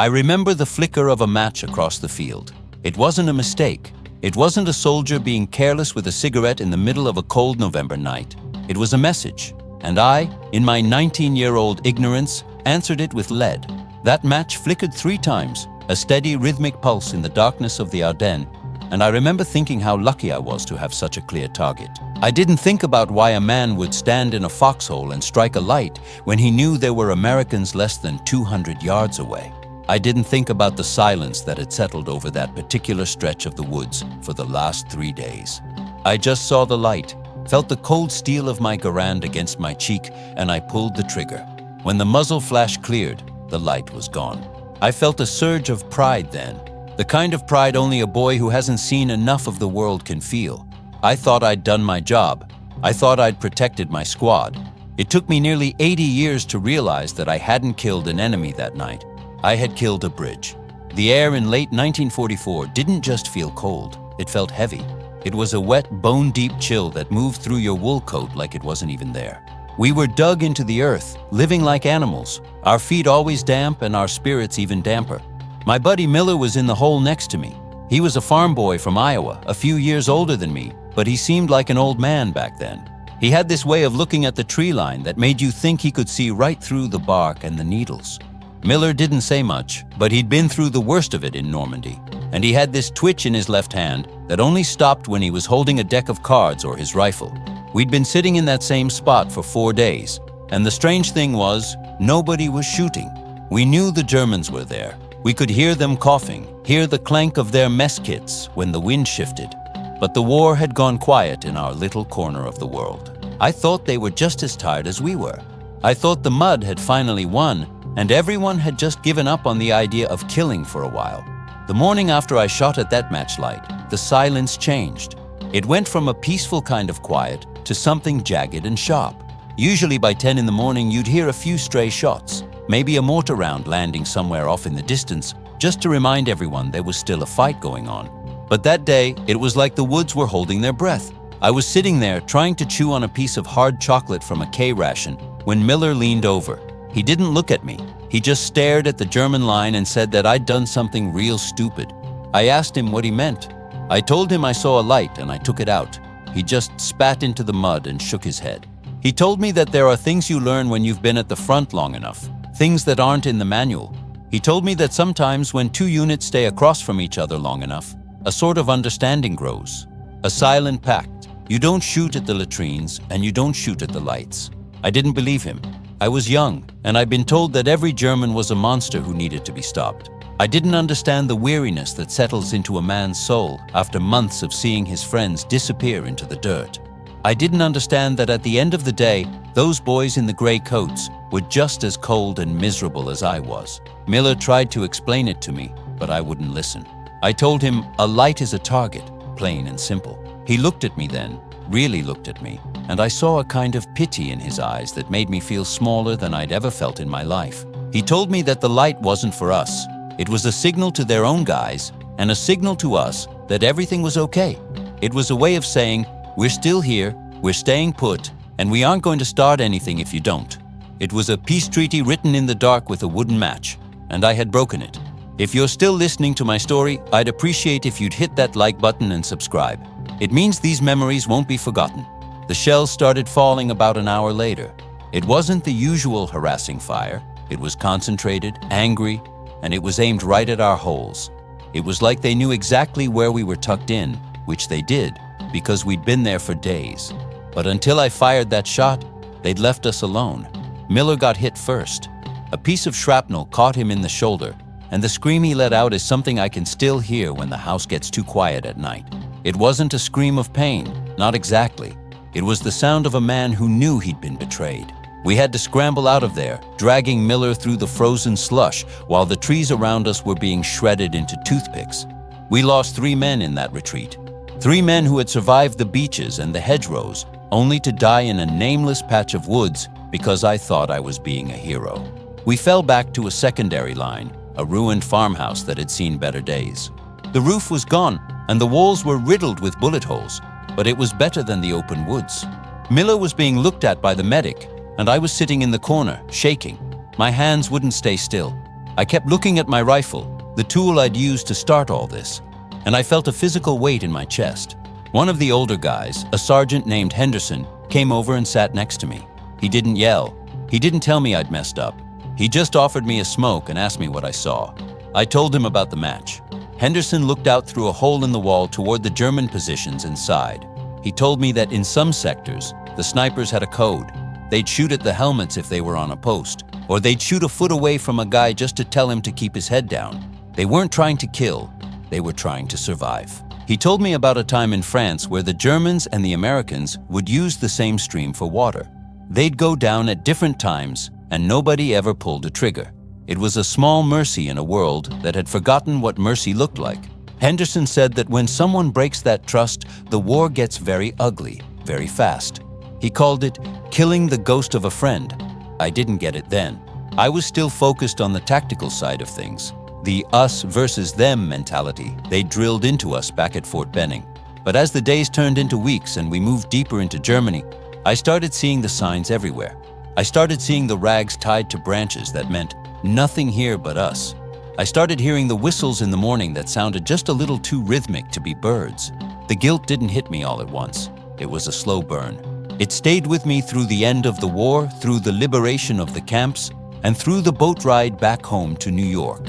I remember the flicker of a match across the field. It wasn't a mistake. It wasn't a soldier being careless with a cigarette in the middle of a cold November night. It was a message, and I, in my 19-year-old ignorance, answered it with lead. That match flickered 3 times, a steady rhythmic pulse in the darkness of the Ardennes, and I remember thinking how lucky I was to have such a clear target. I didn't think about why a man would stand in a foxhole and strike a light when he knew there were Americans less than 200 yards away. I didn't think about the silence that had settled over that particular stretch of the woods for the last 3 days. I just saw the light, felt the cold steel of my Garand against my cheek, and I pulled the trigger. When the muzzle flash cleared, the light was gone. I felt a surge of pride then, the kind of pride only a boy who hasn't seen enough of the world can feel. I thought I'd done my job. I thought I'd protected my squad. It took me nearly 80 years to realize that I hadn't killed an enemy that night. I had killed a bridge. The air in late 1944 didn't just feel cold, it felt heavy. It was a wet, bone-deep chill that moved through your wool coat like it wasn't even there. We were dug into the earth, living like animals, our feet always damp and our spirits even damper. My buddy Miller was in the hole next to me. He was a farm boy from Iowa, a few years older than me, but he seemed like an old man back then. He had this way of looking at the tree line that made you think he could see right through the bark and the needles. Miller didn't say much, but he'd been through the worst of it in Normandy, and he had this twitch in his left hand that only stopped when he was holding a deck of cards or his rifle. We'd been sitting in that same spot for 4 days, and the strange thing was, nobody was shooting. We knew the Germans were there. We could hear them coughing, hear the clank of their mess kits when the wind shifted. But the war had gone quiet in our little corner of the world. I thought they were just as tired as we were. I thought the mud had finally won, and everyone had just given up on the idea of killing for a while. The morning after I shot at that matchlight, the silence changed. It went from a peaceful kind of quiet to something jagged and sharp. Usually by 10 in the morning, you'd hear a few stray shots, maybe a mortar round landing somewhere off in the distance, just to remind everyone there was still a fight going on. But that day, it was like the woods were holding their breath. I was sitting there trying to chew on a piece of hard chocolate from a K ration when Miller leaned over. He didn't look at me. He just stared at the German line and said that I'd done something real stupid. I asked him what he meant. I told him I saw a light and I took it out. He just spat into the mud and shook his head. He told me that there are things you learn when you've been at the front long enough, things that aren't in the manual. He told me that sometimes when 2 units stay across from each other long enough, a sort of understanding grows. A silent pact. You don't shoot at the latrines and you don't shoot at the lights. I didn't believe him. I was young, and I'd been told that every German was a monster who needed to be stopped. I didn't understand the weariness that settles into a man's soul after months of seeing his friends disappear into the dirt. I didn't understand that at the end of the day, those boys in the gray coats were just as cold and miserable as I was. Miller tried to explain it to me, but I wouldn't listen. I told him a light is a target, plain and simple. He looked at me then, really looked at me, and I saw a kind of pity in his eyes that made me feel smaller than I'd ever felt in my life. He told me that the light wasn't for us. It was a signal to their own guys and a signal to us that everything was okay. It was a way of saying, we're still here, we're staying put, and we aren't going to start anything if you don't. It was a peace treaty written in the dark with a wooden match, and I had broken it. If you're still listening to my story, I'd appreciate if you'd hit that like button and subscribe. It means these memories won't be forgotten. The shells started falling about an hour later. It wasn't the usual harassing fire. It was concentrated, angry, and it was aimed right at our holes. It was like they knew exactly where we were tucked in, which they did, because we'd been there for days. But until I fired that shot, they'd left us alone. Miller got hit first. A piece of shrapnel caught him in the shoulder, and the scream he let out is something I can still hear when the house gets too quiet at night. It wasn't a scream of pain, not exactly. It was the sound of a man who knew he'd been betrayed. We had to scramble out of there, dragging Miller through the frozen slush while the trees around us were being shredded into toothpicks. We lost 3 men in that retreat. 3 men who had survived the beaches and the hedgerows, only to die in a nameless patch of woods because I thought I was being a hero. We fell back to a secondary line, a ruined farmhouse that had seen better days. The roof was gone, and the walls were riddled with bullet holes, but it was better than the open woods. Miller was being looked at by the medic, and I was sitting in the corner, shaking. My hands wouldn't stay still. I kept looking at my rifle, the tool I'd used to start all this, and I felt a physical weight in my chest. One of the older guys, a sergeant named Henderson, came over and sat next to me. He didn't yell. He didn't tell me I'd messed up. He just offered me a smoke and asked me what I saw. I told him about the match. Henderson looked out through a hole in the wall toward the German positions and sighed. He told me that in some sectors, the snipers had a code. They'd shoot at the helmets if they were on a post, or they'd shoot a foot away from a guy just to tell him to keep his head down. They weren't trying to kill, they were trying to survive. He told me about a time in France where the Germans and the Americans would use the same stream for water. They'd go down at different times, and nobody ever pulled a trigger. It was a small mercy in a world that had forgotten what mercy looked like. Henderson said that when someone breaks that trust, the war gets very ugly, very fast. He called it killing the ghost of a friend. I didn't get it then. I was still focused on the tactical side of things, the us versus them mentality they drilled into us back at Fort Benning. But as the days turned into weeks and we moved deeper into Germany, I started seeing the signs everywhere. I started seeing the rags tied to branches that meant nothing here but us. I started hearing the whistles in the morning that sounded just a little too rhythmic to be birds. The guilt didn't hit me all at once. It was a slow burn. It stayed with me through the end of the war, through the liberation of the camps, and through the boat ride back home to New York.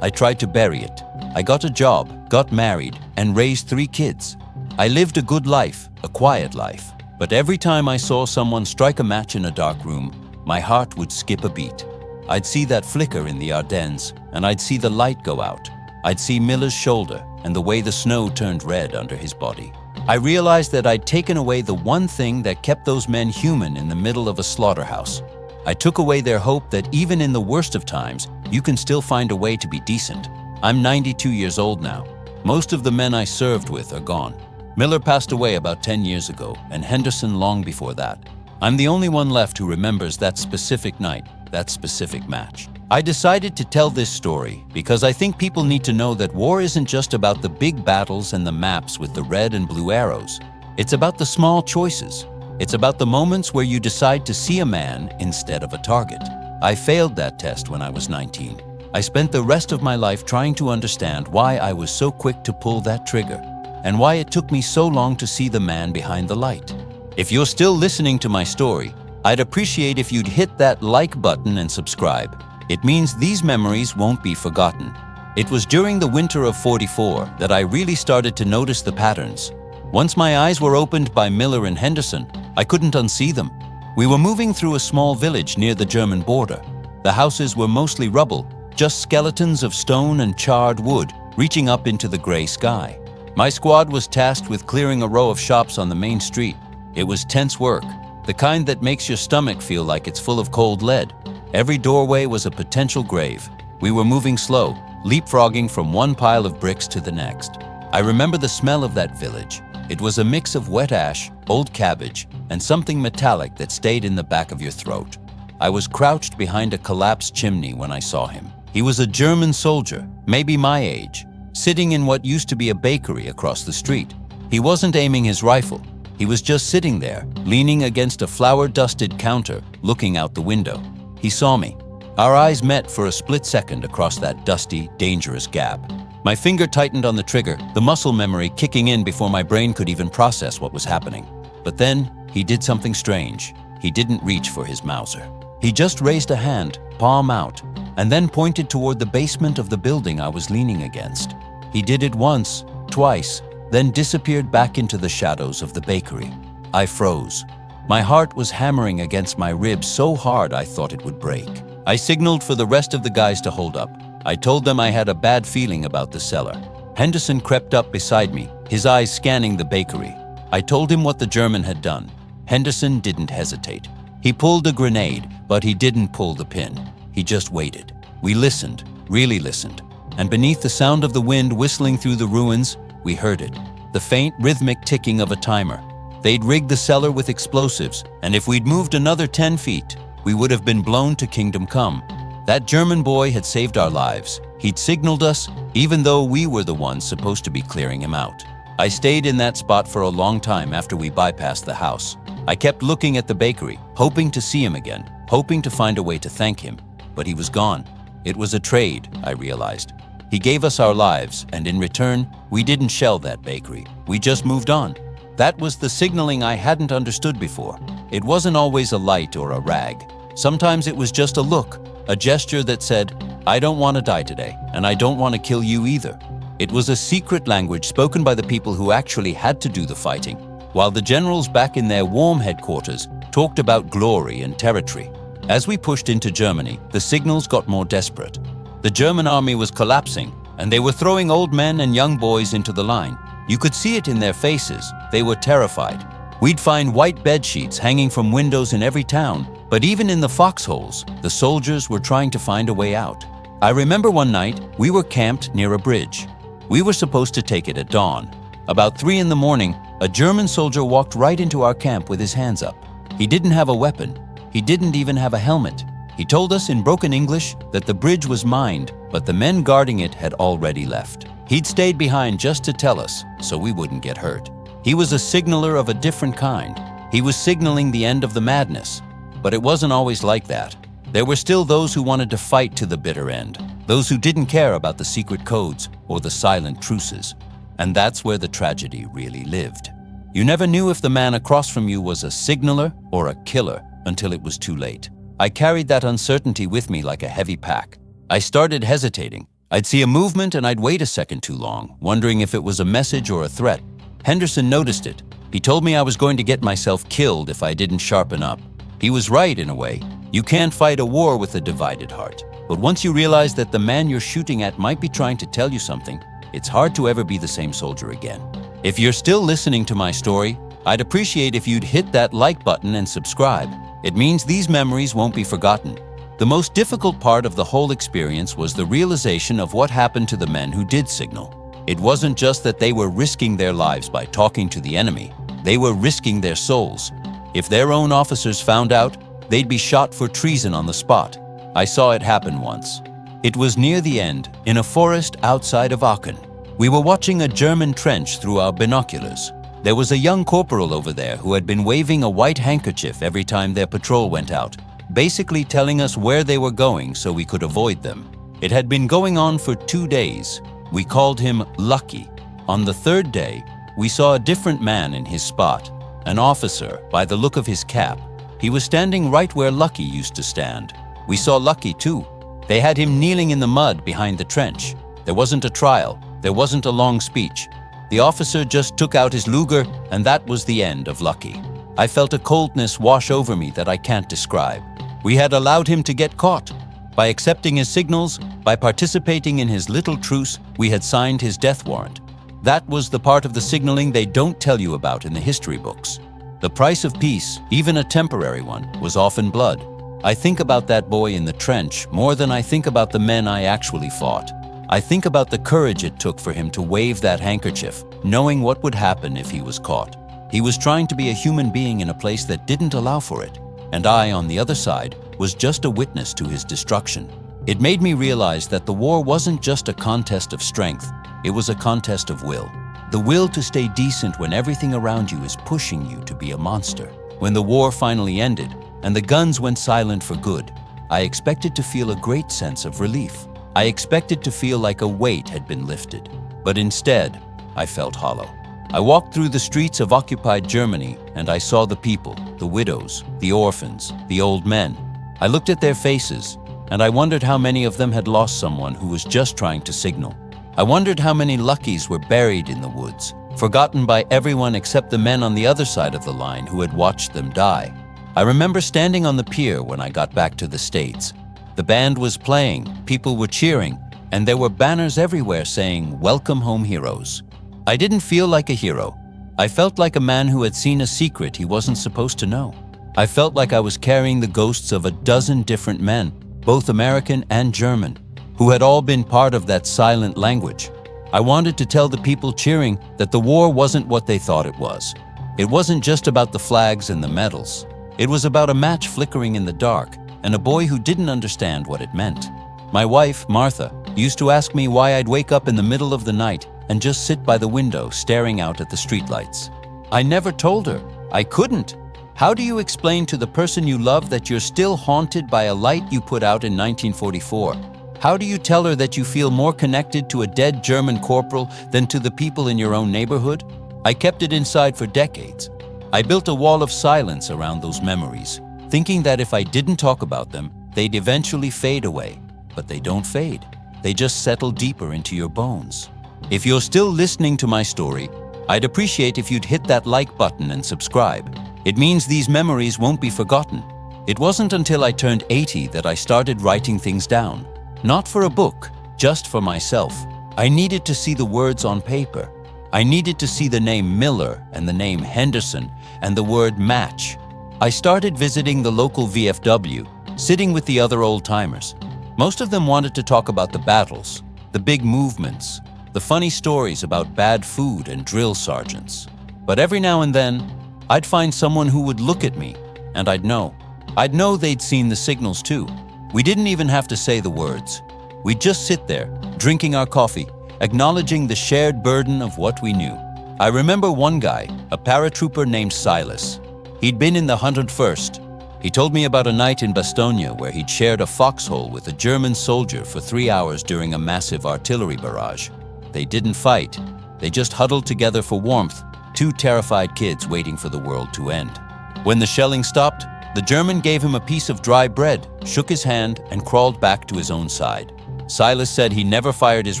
I tried to bury it. I got a job, got married, and raised 3 kids. I lived a good life, a quiet life. But every time I saw someone strike a match in a dark room, my heart would skip a beat. I'd see that flicker in the Ardennes, and I'd see the light go out. I'd see Miller's shoulder and the way the snow turned red under his body. I realized that I'd taken away the one thing that kept those men human in the middle of a slaughterhouse. I took away their hope that even in the worst of times, you can still find a way to be decent. I'm 92 years old now. Most of the men I served with are gone. Miller passed away about 10 years ago, and Henderson long before that. I'm the only one left who remembers that specific night, that specific match. I decided to tell this story because I think people need to know that war isn't just about the big battles and the maps with the red and blue arrows. It's about the small choices. It's about the moments where you decide to see a man instead of a target. I failed that test when I was 19. I spent the rest of my life trying to understand why I was so quick to pull that trigger, and why it took me so long to see the man behind the light. If you're still listening to my story, I'd appreciate if you'd hit that like button and subscribe. It means these memories won't be forgotten. It was during the winter of '44 that I really started to notice the patterns. Once my eyes were opened by Miller and Henderson, I couldn't unsee them. We were moving through a small village near the German border. The houses were mostly rubble, just skeletons of stone and charred wood reaching up into the gray sky. My squad was tasked with clearing a row of shops on the main street. It was tense work, the kind that makes your stomach feel like it's full of cold lead. Every doorway was a potential grave. We were moving slow, leapfrogging from one pile of bricks to the next. I remember the smell of that village. It was a mix of wet ash, old cabbage, and something metallic that stayed in the back of your throat. I was crouched behind a collapsed chimney when I saw him. He was a German soldier, maybe my age, sitting in what used to be a bakery across the street. He wasn't aiming his rifle. He was just sitting there, leaning against a flour-dusted counter, looking out the window. He saw me. Our eyes met for a split second across that dusty, dangerous gap. My finger tightened on the trigger, the muscle memory kicking in before my brain could even process what was happening. But then, he did something strange. He didn't reach for his Mauser. He just raised a hand, palm out, and then pointed toward the basement of the building I was leaning against. He did it once, twice, then disappeared back into the shadows of the bakery. I froze. My heart was hammering against my ribs so hard I thought it would break. I signaled for the rest of the guys to hold up. I told them I had a bad feeling about the cellar. Henderson crept up beside me, his eyes scanning the bakery. I told him what the German had done. Henderson didn't hesitate. He pulled a grenade, but he didn't pull the pin. He just waited. We listened, really listened. And beneath the sound of the wind whistling through the ruins, we heard it, the faint rhythmic ticking of a timer. They'd rigged the cellar with explosives, and if we'd moved another 10 feet, we would have been blown to kingdom come. That German boy had saved our lives. He'd signaled us, even though we were the ones supposed to be clearing him out. I stayed in that spot for a long time after we bypassed the house. I kept looking at the bakery, hoping to see him again, hoping to find a way to thank him, but he was gone. It was a trade, I realized. He gave us our lives, and in return, we didn't shell that bakery. We just moved on. That was the signaling I hadn't understood before. It wasn't always a light or a rag. Sometimes it was just a look, a gesture that said, I don't want to die today, and I don't want to kill you either. It was a secret language spoken by the people who actually had to do the fighting, while the generals back in their warm headquarters talked about glory and territory. As we pushed into Germany, the signals got more desperate. The German army was collapsing, and they were throwing old men and young boys into the line. You could see it in their faces. They were terrified. We'd find white bed sheets hanging from windows in every town, but even in the foxholes, the soldiers were trying to find a way out. I remember one night, we were camped near a bridge. We were supposed to take it at dawn. About 3 in the morning, a German soldier walked right into our camp with his hands up. He didn't have a weapon. He didn't even have a helmet. He told us in broken English that the bridge was mined, but the men guarding it had already left. He'd stayed behind just to tell us, so we wouldn't get hurt. He was a signaler of a different kind. He was signaling the end of the madness. But it wasn't always like that. There were still those who wanted to fight to the bitter end, those who didn't care about the secret codes or the silent truces. And that's where the tragedy really lived. You never knew if the man across from you was a signaler or a killer until it was too late. I carried that uncertainty with me like a heavy pack. I started hesitating. I'd see a movement and I'd wait a second too long, wondering if it was a message or a threat. Henderson noticed it. He told me I was going to get myself killed if I didn't sharpen up. He was right in a way. You can't fight a war with a divided heart. But once you realize that the man you're shooting at might be trying to tell you something, it's hard to ever be the same soldier again. If you're still listening to my story, I'd appreciate if you'd hit that like button and subscribe. It means these memories won't be forgotten. The most difficult part of the whole experience was the realization of what happened to the men who did signal. It wasn't just that they were risking their lives by talking to the enemy. They were risking their souls. If their own officers found out, they'd be shot for treason on the spot. I saw it happen once. It was near the end, in a forest outside of Aachen. We were watching a German trench through our binoculars. There was a young corporal over there who had been waving a white handkerchief every time their patrol went out, basically telling us where they were going so we could avoid them. It had been going on for 2 days. We called him Lucky. On the 3rd day, we saw a different man in his spot, an officer by the look of his cap. He was standing right where Lucky used to stand. We saw Lucky too. They had him kneeling in the mud behind the trench. There wasn't a trial. There wasn't a long speech. The officer just took out his Luger, and that was the end of Lucky. I felt a coldness wash over me that I can't describe. We had allowed him to get caught. By accepting his signals, by participating in his little truce, we had signed his death warrant. That was the part of the signaling they don't tell you about in the history books. The price of peace, even a temporary one, was often blood. I think about that boy in the trench more than I think about the men I actually fought. I think about the courage it took for him to wave that handkerchief, knowing what would happen if he was caught. He was trying to be a human being in a place that didn't allow for it, and I, on the other side, was just a witness to his destruction. It made me realize that the war wasn't just a contest of strength, it was a contest of will. The will to stay decent when everything around you is pushing you to be a monster. When the war finally ended, and the guns went silent for good, I expected to feel a great sense of relief. I expected to feel like a weight had been lifted, but instead, I felt hollow. I walked through the streets of occupied Germany and I saw the people, the widows, the orphans, the old men. I looked at their faces and I wondered how many of them had lost someone who was just trying to signal. I wondered how many Luckies were buried in the woods, forgotten by everyone except the men on the other side of the line who had watched them die. I remember standing on the pier when I got back to the States. The band was playing, people were cheering, and there were banners everywhere saying, "Welcome home, heroes." I didn't feel like a hero. I felt like a man who had seen a secret he wasn't supposed to know. I felt like I was carrying the ghosts of a dozen different men, both American and German, who had all been part of that silent language. I wanted to tell the people cheering that the war wasn't what they thought it was. It wasn't just about the flags and the medals. It was about a match flickering in the dark and a boy who didn't understand what it meant. My wife, Martha, used to ask me why I'd wake up in the middle of the night and just sit by the window staring out at the streetlights. I never told her. I couldn't. How do you explain to the person you love that you're still haunted by a light you put out in 1944? How do you tell her that you feel more connected to a dead German corporal than to the people in your own neighborhood? I kept it inside for decades. I built a wall of silence around those memories, thinking that if I didn't talk about them, they'd eventually fade away. But they don't fade. They just settle deeper into your bones. If you're still listening to my story, I'd appreciate if you'd hit that like button and subscribe. It means these memories won't be forgotten. It wasn't until I turned 80 that I started writing things down. Not for a book, just for myself. I needed to see the words on paper. I needed to see the name Miller and the name Henderson and the word match. I started visiting the local VFW, sitting with the other old-timers. Most of them wanted to talk about the battles, the big movements, the funny stories about bad food and drill sergeants. But every now and then, I'd find someone who would look at me, and I'd know. I'd know they'd seen the signals too. We didn't even have to say the words. We'd just sit there, drinking our coffee, acknowledging the shared burden of what we knew. I remember one guy, a paratrooper named Silas. He'd been in the 101st. He told me about a night in Bastogne where he'd shared a foxhole with a German soldier for 3 hours during a massive artillery barrage. They didn't fight. They just huddled together for warmth, two terrified kids waiting for the world to end. When the shelling stopped, the German gave him a piece of dry bread, shook his hand, and crawled back to his own side. Silas said he never fired his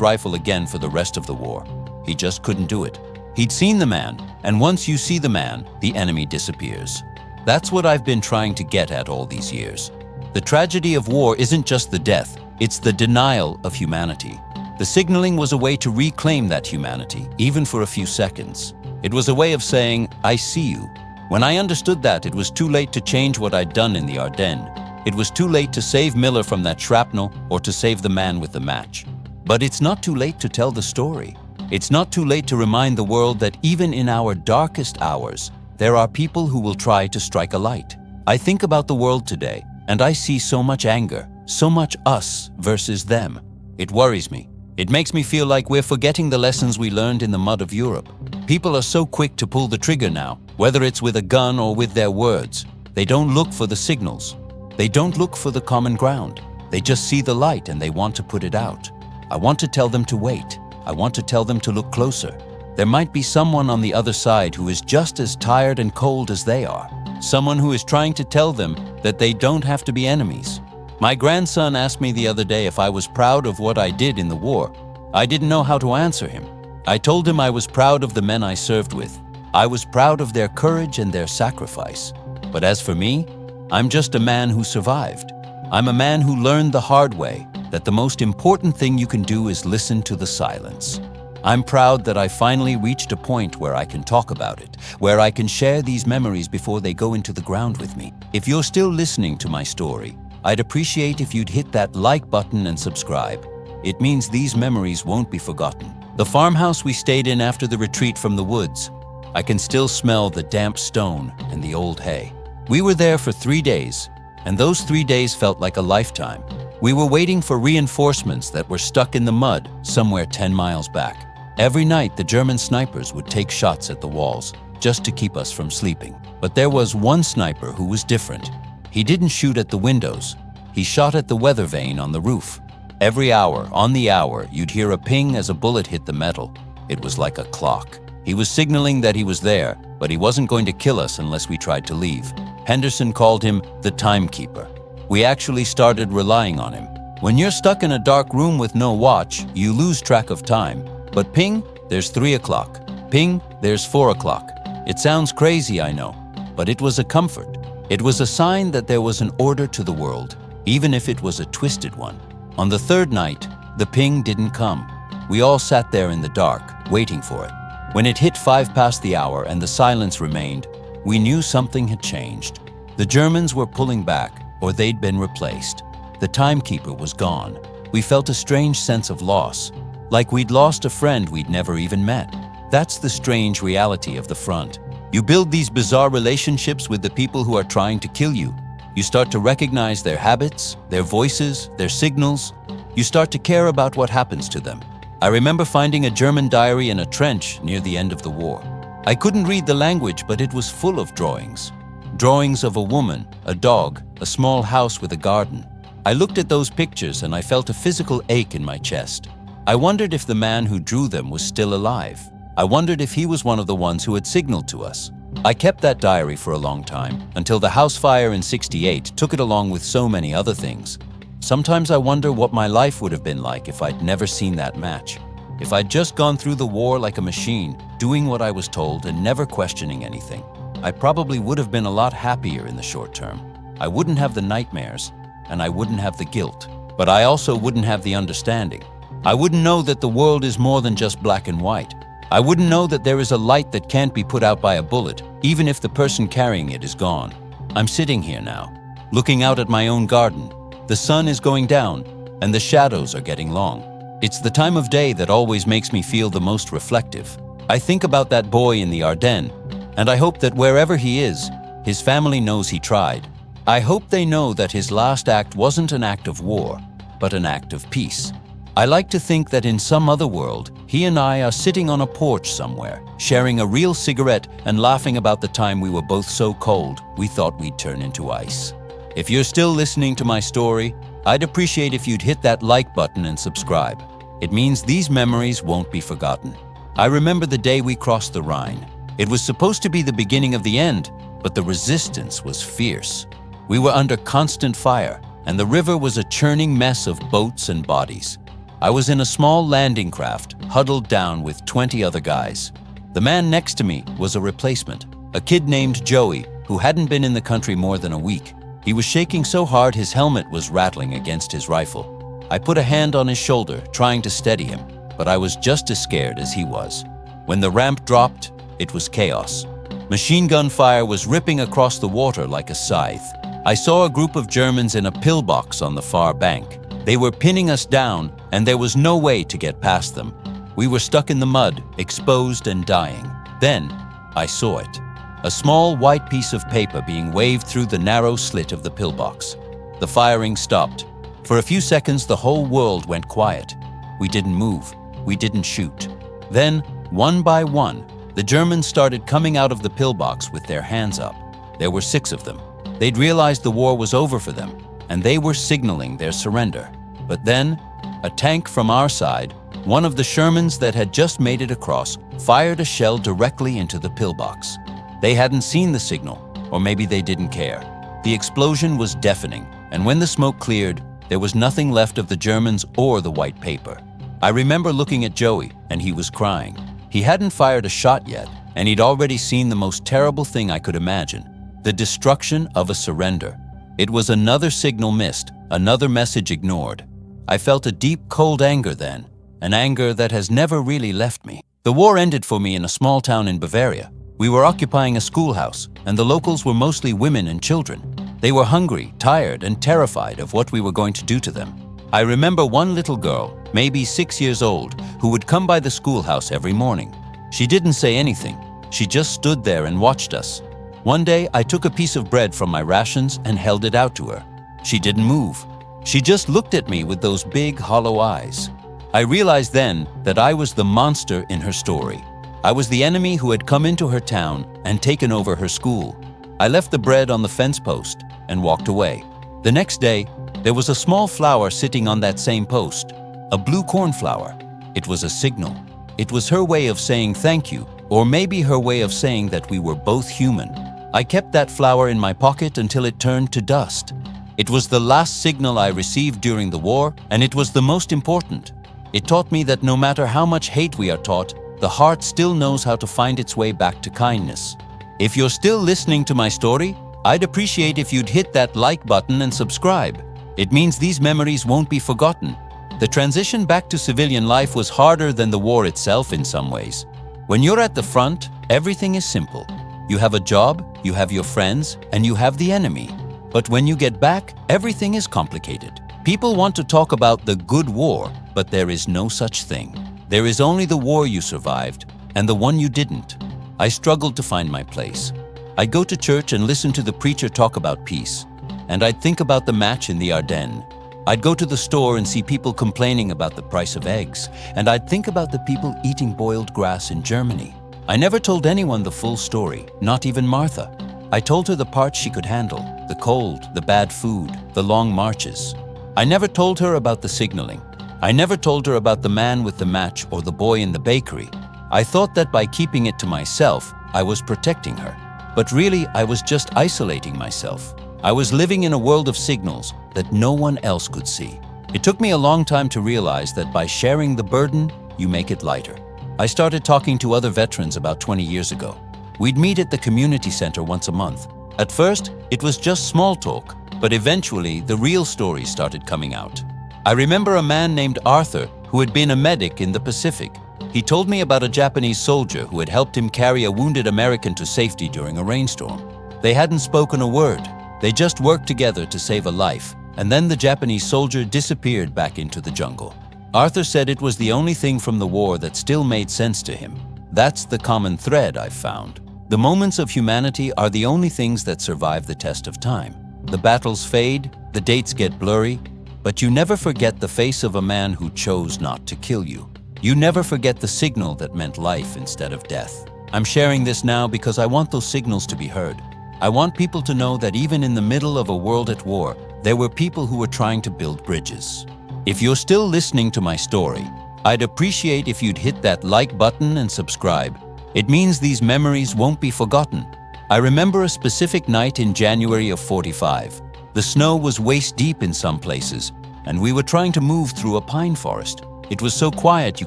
rifle again for the rest of the war. He just couldn't do it. He'd seen the man, and once you see the man, the enemy disappears. That's what I've been trying to get at all these years. The tragedy of war isn't just the death, it's the denial of humanity. The signaling was a way to reclaim that humanity, even for a few seconds. It was a way of saying, I see you. When I understood that, it was too late to change what I'd done in the Ardennes. It was too late to save Miller from that shrapnel or to save the man with the match. But it's not too late to tell the story. It's not too late to remind the world that even in our darkest hours, there are people who will try to strike a light. I think about the world today, and I see so much anger, so much us versus them. It worries me. It makes me feel like we're forgetting the lessons we learned in the mud of Europe. People are so quick to pull the trigger now, whether it's with a gun or with their words. They don't look for the signals. They don't look for the common ground. They just see the light and they want to put it out. I want to tell them to wait. I want to tell them to look closer. There might be someone on the other side who is just as tired and cold as they are. Someone who is trying to tell them that they don't have to be enemies. My grandson asked me the other day if I was proud of what I did in the war. I didn't know how to answer him. I told him I was proud of the men I served with. I was proud of their courage and their sacrifice. But as for me, I'm just a man who survived. I'm a man who learned the hard way that the most important thing you can do is listen to the silence. I'm proud that I finally reached a point where I can talk about it, where I can share these memories before they go into the ground with me. If you're still listening to my story, I'd appreciate if you'd hit that like button and subscribe. It means these memories won't be forgotten. The farmhouse we stayed in after the retreat from the woods, I can still smell the damp stone and the old hay. We were there for 3 days, and those 3 days felt like a lifetime. We were waiting for reinforcements that were stuck in the mud somewhere 10 miles back. Every night, the German snipers would take shots at the walls just to keep us from sleeping. But there was one sniper who was different. He didn't shoot at the windows. He shot at the weather vane on the roof. Every hour, on the hour, you'd hear a ping as a bullet hit the metal. It was like a clock. He was signaling that he was there, but he wasn't going to kill us unless we tried to leave. Henderson called him the timekeeper. We actually started relying on him. When you're stuck in a dark room with no watch, you lose track of time. But ping, there's 3 o'clock. Ping, there's 4 o'clock. It sounds crazy, I know, but it was a comfort. It was a sign that there was an order to the world, even if it was a twisted one. On the 3rd night, the ping didn't come. We all sat there in the dark, waiting for it. When it hit 5 past the hour and the silence remained, we knew something had changed. The Germans were pulling back, or they'd been replaced. The timekeeper was gone. We felt a strange sense of loss, like we'd lost a friend we'd never even met. That's the strange reality of the front. You build these bizarre relationships with the people who are trying to kill you. You start to recognize their habits, their voices, their signals. You start to care about what happens to them. I remember finding a German diary in a trench near the end of the war. I couldn't read the language, but it was full of drawings. Drawings of a woman, a dog, a small house with a garden. I looked at those pictures and I felt a physical ache in my chest. I wondered if the man who drew them was still alive. I wondered if he was one of the ones who had signaled to us. I kept that diary for a long time, until the house fire in '68 took it along with so many other things. Sometimes I wonder what my life would have been like if I'd never seen that match. If I'd just gone through the war like a machine, doing what I was told and never questioning anything, I probably would have been a lot happier in the short term. I wouldn't have the nightmares, and I wouldn't have the guilt. But I also wouldn't have the understanding. I wouldn't know that the world is more than just black and white. I wouldn't know that there is a light that can't be put out by a bullet, even if the person carrying it is gone. I'm sitting here now, looking out at my own garden. The sun is going down, and the shadows are getting long. It's the time of day that always makes me feel the most reflective. I think about that boy in the Ardennes, and I hope that wherever he is, his family knows he tried. I hope they know that his last act wasn't an act of war, but an act of peace. I like to think that in some other world, he and I are sitting on a porch somewhere, sharing a real cigarette and laughing about the time we were both so cold we thought we'd turn into ice. If you're still listening to my story, I'd appreciate if you'd hit that like button and subscribe. It means these memories won't be forgotten. I remember the day we crossed the Rhine. It was supposed to be the beginning of the end, but the resistance was fierce. We were under constant fire, and the river was a churning mess of boats and bodies. I was in a small landing craft, huddled down with 20 other guys. The man next to me was a replacement, a kid named Joey, who hadn't been in the country more than a week. He was shaking so hard his helmet was rattling against his rifle. I put a hand on his shoulder, trying to steady him, but I was just as scared as he was. When the ramp dropped, it was chaos. Machine gun fire was ripping across the water like a scythe. I saw a group of Germans in a pillbox on the far bank. They were pinning us down, and there was no way to get past them. We were stuck in the mud, exposed and dying. Then, I saw it. A small white piece of paper being waved through the narrow slit of the pillbox. The firing stopped. For a few seconds, the whole world went quiet. We didn't move. We didn't shoot. Then, one by one, the Germans started coming out of the pillbox with their hands up. There were 6 of them. They'd realized the war was over for them, and they were signaling their surrender. But then, a tank from our side, one of the Shermans that had just made it across, fired a shell directly into the pillbox. They hadn't seen the signal, or maybe they didn't care. The explosion was deafening, and when the smoke cleared, there was nothing left of the Germans or the white paper. I remember looking at Joey, and he was crying. He hadn't fired a shot yet, and he'd already seen the most terrible thing I could imagine: the destruction of a surrender. It was another signal missed, another message ignored. I felt a deep, cold anger then, an anger that has never really left me. The war ended for me in a small town in Bavaria. We were occupying a schoolhouse, and the locals were mostly women and children. They were hungry, tired, and terrified of what we were going to do to them. I remember one little girl, maybe 6 years old, who would come by the schoolhouse every morning. She didn't say anything. She just stood there and watched us. One day, I took a piece of bread from my rations and held it out to her. She didn't move. She just looked at me with those big, hollow eyes. I realized then that I was the monster in her story. I was the enemy who had come into her town and taken over her school. I left the bread on the fence post and walked away. The next day, there was a small flower sitting on that same post, a blue cornflower. It was a signal. It was her way of saying thank you, or maybe her way of saying that we were both human. I kept that flower in my pocket until it turned to dust. It was the last signal I received during the war, and it was the most important. It taught me that no matter how much hate we are taught, the heart still knows how to find its way back to kindness. If you're still listening to my story, I'd appreciate if you'd hit that like button and subscribe. It means these memories won't be forgotten. The transition back to civilian life was harder than the war itself in some ways. When you're at the front, everything is simple. You have a job, you have your friends, and you have the enemy. But when you get back, everything is complicated. People want to talk about the good war, but there is no such thing. There is only the war you survived, and the one you didn't. I struggled to find my place. I'd go to church and listen to the preacher talk about peace, and I'd think about the match in the Ardennes. I'd go to the store and see people complaining about the price of eggs, and I'd think about the people eating boiled grass in Germany. I never told anyone the full story, not even Martha. I told her the parts she could handle, the cold, the bad food, the long marches. I never told her about the signaling. I never told her about the man with the match or the boy in the bakery. I thought that by keeping it to myself, I was protecting her. But really, I was just isolating myself. I was living in a world of signals that no one else could see. It took me a long time to realize that by sharing the burden, you make it lighter. I started talking to other veterans about 20 years ago. We'd meet at the community center once a month. At first, it was just small talk, but eventually the real stories started coming out. I remember a man named Arthur who had been a medic in the Pacific. He told me about a Japanese soldier who had helped him carry a wounded American to safety during a rainstorm. They hadn't spoken a word. They just worked together to save a life, and then the Japanese soldier disappeared back into the jungle. Arthur said it was the only thing from the war that still made sense to him. That's the common thread I've found. The moments of humanity are the only things that survive the test of time. The battles fade, the dates get blurry, but you never forget the face of a man who chose not to kill you. You never forget the signal that meant life instead of death. I'm sharing this now because I want those signals to be heard. I want people to know that even in the middle of a world at war, there were people who were trying to build bridges. If you're still listening to my story, I'd appreciate if you'd hit that like button and subscribe. It means these memories won't be forgotten. I remember a specific night in January of '45. The snow was waist deep in some places, and we were trying to move through a pine forest. It was so quiet you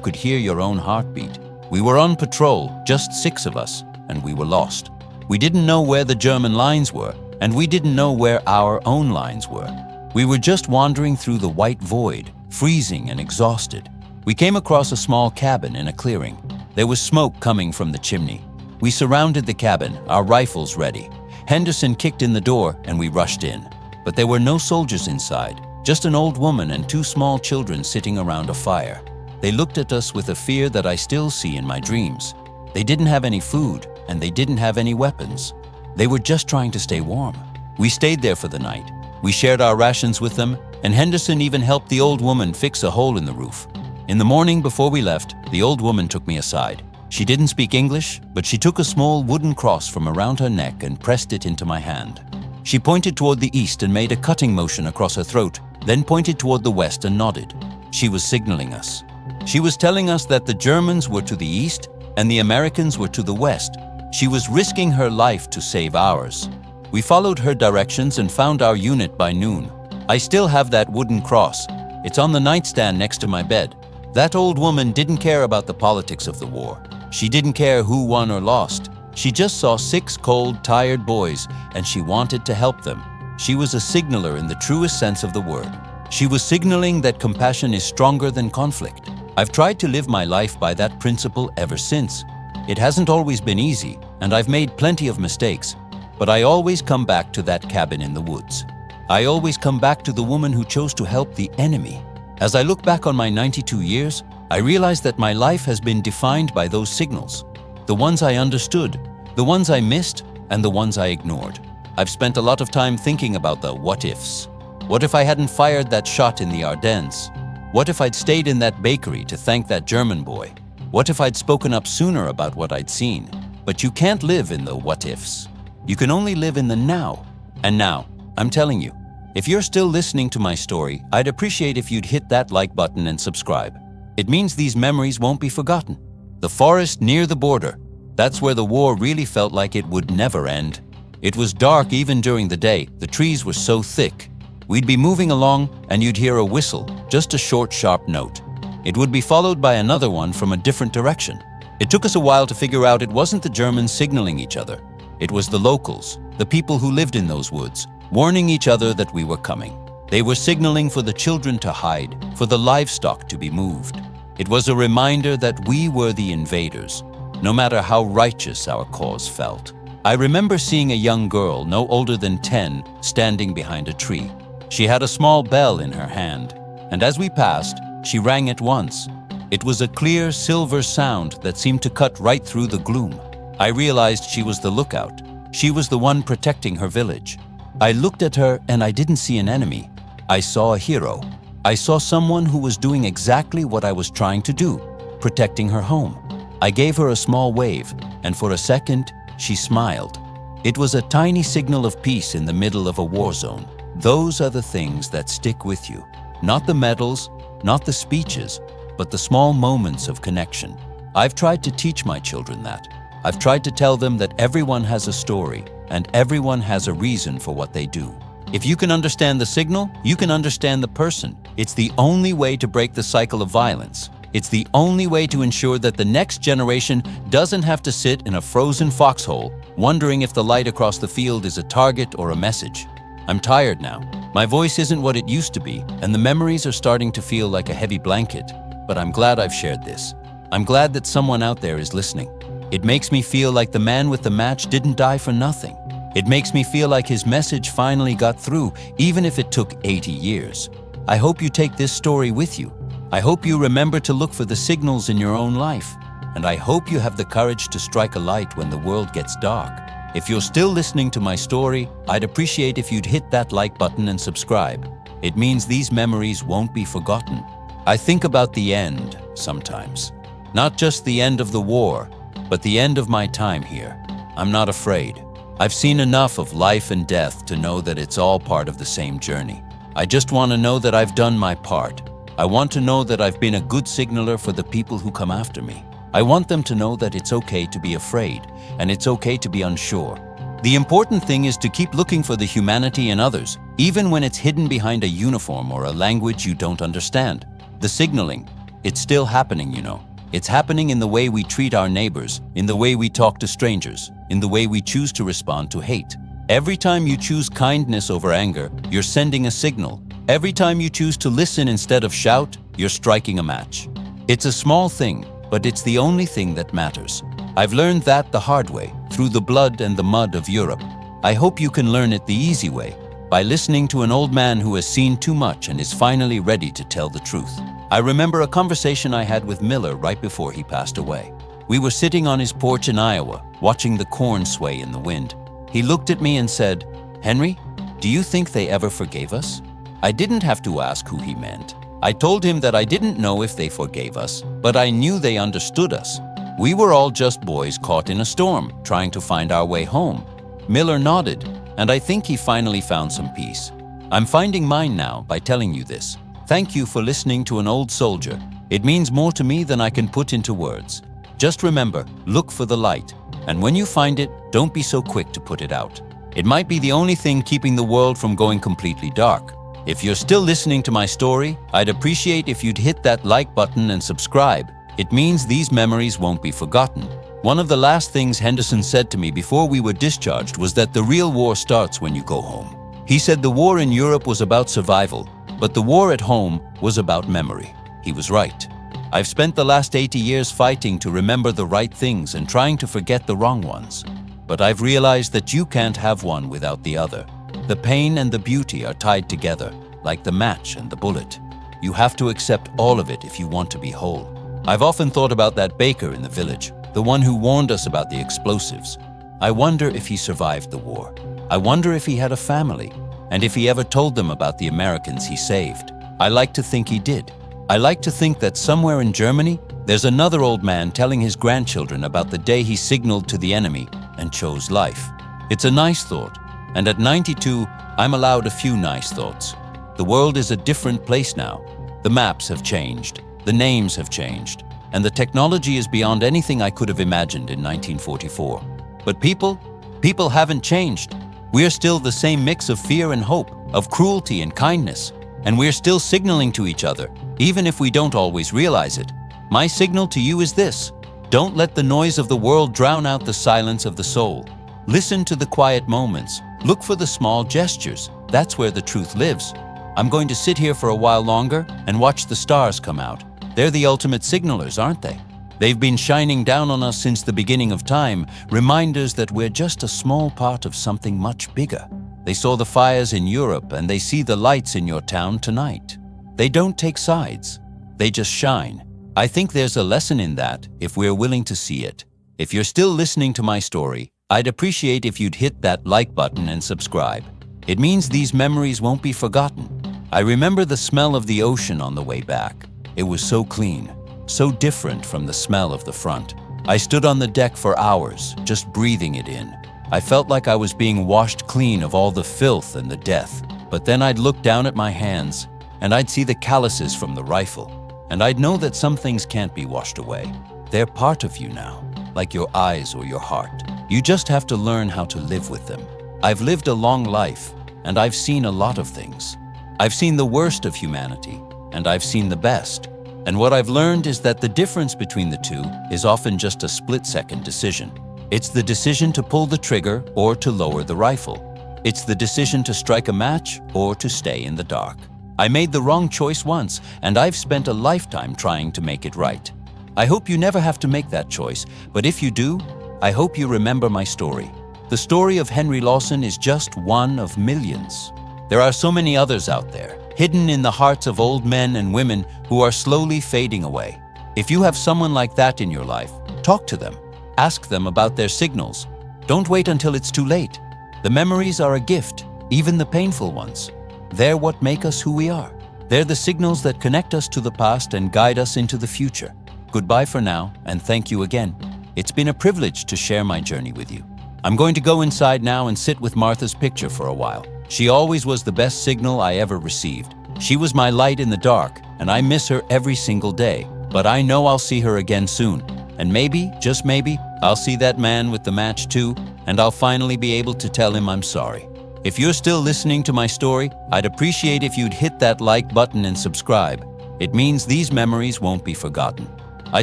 could hear your own heartbeat. We were on patrol, just 6 of us, and we were lost. We didn't know where the German lines were, and we didn't know where our own lines were. We were just wandering through the white void, freezing and exhausted. We came across a small cabin in a clearing. There was smoke coming from the chimney. We surrounded the cabin, our rifles ready. Henderson kicked in the door and we rushed in. But there were no soldiers inside, just an old woman and 2 small children sitting around a fire. They looked at us with a fear that I still see in my dreams. They didn't have any food and they didn't have any weapons. They were just trying to stay warm. We stayed there for the night. We shared our rations with them, and Henderson even helped the old woman fix a hole in the roof. In the morning before we left, the old woman took me aside. She didn't speak English, but she took a small wooden cross from around her neck and pressed it into my hand. She pointed toward the east and made a cutting motion across her throat, then pointed toward the west and nodded. She was signaling us. She was telling us that the Germans were to the east and the Americans were to the west. She was risking her life to save ours. We followed her directions and found our unit by noon. I still have that wooden cross. It's on the nightstand next to my bed. That old woman didn't care about the politics of the war. She didn't care who won or lost. She just saw 6 cold, tired boys, and she wanted to help them. She was a signaler in the truest sense of the word. She was signaling that compassion is stronger than conflict. I've tried to live my life by that principle ever since. It hasn't always been easy, and I've made plenty of mistakes, but I always come back to that cabin in the woods. I always come back to the woman who chose to help the enemy. As I look back on my 92 years, I realize that my life has been defined by those signals. The ones I understood, the ones I missed, and the ones I ignored. I've spent a lot of time thinking about the what-ifs. What if I hadn't fired that shot in the Ardennes? What if I'd stayed in that bakery to thank that German boy? What if I'd spoken up sooner about what I'd seen? But you can't live in the what-ifs. You can only live in the now. And now, I'm telling you, if you're still listening to my story, I'd appreciate if you'd hit that like button and subscribe. It means these memories won't be forgotten. The forest near the border, that's where the war really felt like it would never end. It was dark even during the day. The trees were so thick. We'd be moving along and you'd hear a whistle, just a short, sharp note. It would be followed by another one from a different direction. It took us a while to figure out it wasn't the Germans signaling each other. It was the locals, the people who lived in those woods, warning each other that we were coming. They were signaling for the children to hide, for the livestock to be moved. It was a reminder that we were the invaders, no matter how righteous our cause felt. I remember seeing a young girl, no older than 10, standing behind a tree. She had a small bell in her hand, and as we passed, she rang it once. It was a clear silver sound that seemed to cut right through the gloom. I realized she was the lookout. She was the one protecting her village. I looked at her and I didn't see an enemy. I saw a hero. I saw someone who was doing exactly what I was trying to do, protecting her home. I gave her a small wave, and for a second, she smiled. It was a tiny signal of peace in the middle of a war zone. Those are the things that stick with you. Not the medals, not the speeches, but the small moments of connection. I've tried to teach my children that. I've tried to tell them that everyone has a story and everyone has a reason for what they do. If you can understand the signal, you can understand the person. It's the only way to break the cycle of violence. It's the only way to ensure that the next generation doesn't have to sit in a frozen foxhole wondering if the light across the field is a target or a message. I'm tired now. My voice isn't what it used to be, and the memories are starting to feel like a heavy blanket. But I'm glad I've shared this. I'm glad that someone out there is listening. It makes me feel like the man with the match didn't die for nothing. It makes me feel like his message finally got through, even if it took 80 years. I hope you take this story with you. I hope you remember to look for the signals in your own life. And I hope you have the courage to strike a light when the world gets dark. If you're still listening to my story, I'd appreciate if you'd hit that like button and subscribe. It means these memories won't be forgotten. I think about the end sometimes. Not just the end of the war, but the end of my time here. I'm not afraid. I've seen enough of life and death to know that it's all part of the same journey. I just want to know that I've done my part. I want to know that I've been a good signaler for the people who come after me. I want them to know that it's okay to be afraid, and it's okay to be unsure. The important thing is to keep looking for the humanity in others, even when it's hidden behind a uniform or a language you don't understand. The signaling, it's still happening, you know. It's happening in the way we treat our neighbors, in the way we talk to strangers, in the way we choose to respond to hate. Every time you choose kindness over anger, you're sending a signal. Every time you choose to listen instead of shout, you're striking a match. It's a small thing, but it's the only thing that matters. I've learned that the hard way, through the blood and the mud of Europe. I hope you can learn it the easy way, by listening to an old man who has seen too much and is finally ready to tell the truth. I remember a conversation I had with Miller right before he passed away. We were sitting on his porch in Iowa, watching the corn sway in the wind. He looked at me and said, "Henry, do you think they ever forgave us?" I didn't have to ask who he meant. I told him that I didn't know if they forgave us, but I knew they understood us. We were all just boys caught in a storm, trying to find our way home. Miller nodded, and I think he finally found some peace. I'm finding mine now by telling you this. Thank you for listening to an old soldier. It means more to me than I can put into words. Just remember, look for the light, and when you find it, don't be so quick to put it out. It might be the only thing keeping the world from going completely dark. If you're still listening to my story, I'd appreciate if you'd hit that like button and subscribe. It means these memories won't be forgotten. One of the last things Henderson said to me before we were discharged was that the real war starts when you go home. He said the war in Europe was about survival, but the war at home was about memory. He was right. I've spent the last 80 years fighting to remember the right things and trying to forget the wrong ones. But I've realized that you can't have one without the other. The pain and the beauty are tied together, like the match and the bullet. You have to accept all of it if you want to be whole. I've often thought about that baker in the village, the one who warned us about the explosives. I wonder if he survived the war. I wonder if he had a family, and if he ever told them about the Americans he saved. I like to think he did. I like to think that somewhere in Germany, there's another old man telling his grandchildren about the day he signaled to the enemy and chose life. It's a nice thought, and at 92, I'm allowed a few nice thoughts. The world is a different place now. The maps have changed, the names have changed, and the technology is beyond anything I could have imagined in 1944. But people haven't changed. We're still the same mix of fear and hope, of cruelty and kindness, and we're still signaling to each other, even if we don't always realize it. My signal to you is this: don't let the noise of the world drown out the silence of the soul. Listen to the quiet moments. Look for the small gestures. That's where the truth lives. I'm going to sit here for a while longer and watch the stars come out. They're the ultimate signalers, aren't they? They've been shining down on us since the beginning of time, reminders that we're just a small part of something much bigger. They saw the fires in Europe and they see the lights in your town tonight. They don't take sides. They just shine. I think there's a lesson in that if we're willing to see it. If you're still listening to my story, I'd appreciate if you'd hit that like button and subscribe. It means these memories won't be forgotten. I remember the smell of the ocean on the way back. It was so clean, so different from the smell of the front. I stood on the deck for hours, just breathing it in. I felt like I was being washed clean of all the filth and the death. But then I'd look down at my hands, and I'd see the calluses from the rifle, and I'd know that some things can't be washed away. They're part of you now, like your eyes or your heart. You just have to learn how to live with them. I've lived a long life, and I've seen a lot of things. I've seen the worst of humanity, and I've seen the best. And what I've learned is that the difference between the two is often just a split-second decision. It's the decision to pull the trigger or to lower the rifle. It's the decision to strike a match or to stay in the dark. I made the wrong choice once, and I've spent a lifetime trying to make it right. I hope you never have to make that choice, but if you do, I hope you remember my story. The story of Henry Lawson is just one of millions. There are so many others out there, hidden in the hearts of old men and women who are slowly fading away. If you have someone like that in your life, talk to them. Ask them about their signals. Don't wait until it's too late. The memories are a gift, even the painful ones. They're what make us who we are. They're the signals that connect us to the past and guide us into the future. Goodbye for now, and thank you again. It's been a privilege to share my journey with you. I'm going to go inside now and sit with Martha's picture for a while. She always was the best signal I ever received. She was my light in the dark, and I miss her every single day. But I know I'll see her again soon. And maybe, just maybe, I'll see that man with the match too, and I'll finally be able to tell him I'm sorry. If you're still listening to my story, I'd appreciate if you'd hit that like button and subscribe. It means these memories won't be forgotten. I